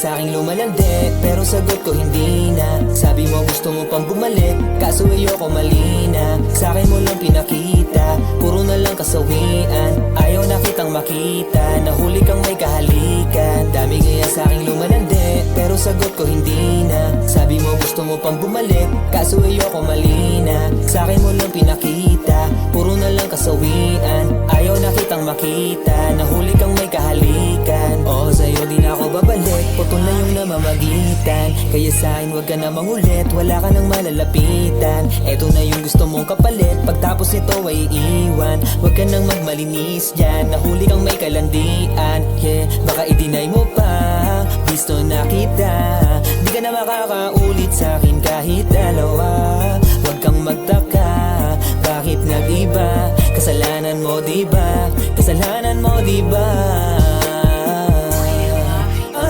sa'king lumalandi, pero sagot ko hindi na. Sabi mo gusto mo pang bumalik, kaso ayoko mali na. Sa'kin mo lang pinakita, puro na lang kasawian. Ayaw na kitang makita, nahuli kang may kahalikan. Dami kaya sa'king lumalandi, pero sagot ko hindi na. Sabi mo gusto mo pang bumalik, kaso ayoko mali na. Sa'kin mo lang pinakita, puro na lang kasawian. Ayaw na kitang makita, nahuli kang may kahalikan. Oo, sa'yo di na ako babalik, putol na yung namamagitan. Kaya sa'kin wag ka na mangulit, wala ka nang malalapitan. Eto na yung gusto mong kapalit, pagtapos nito ay iiwan. Wag ka nang magmalinis dyan, nahuli kang may kalandian. Yeah, baka i-deny mo pa, gusto na kita. Di ka na makakaulit sa'kin kahit dalawa. Wag kang magtaka, bakit nag-iba? Kasalanan mo diba? Kasalanan mo diba?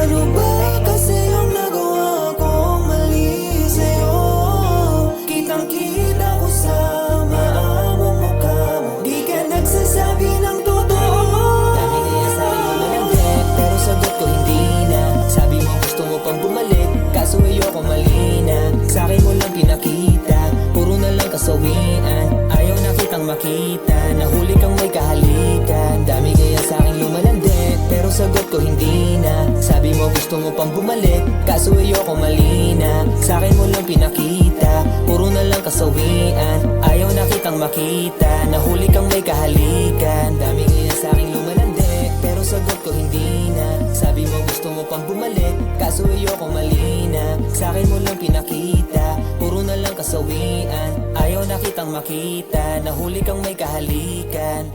Ano ba kasi yung nagawa kong mali sa'yo? Kitang-kita ko sa maamong mukha mo, di ka nagsasabi ng totoo. Dami kaya sa'yo malandi, pero sagot ko hindi na. Sabi mo gusto mo pang bumalik, kaso ayoko mali na. Sa'kin mo lang pinakita, puro na lang kasawian. Ayaw na kitang makita, nahuli kang may kahalikan. Dami kaya sa'king lumalandi, pero sagot ko hindi na. Sabi mo gusto mo pang bumalik, kaso ayoko mali na. Sa'kin mo lang pinakita, puro na lang kasawian. Ayaw na kitang makita, nahuli kang may kahalikan. Dami kaya sa'king lumalandi, pero sagot ko hindi na. Sabi mo gusto mo pang bumalik, kaso ayoko mali na. Sa'kin mo lang pinakita, puro na lang kasawian. Ayaw na kitang makita, nahuli kang may kahalikan.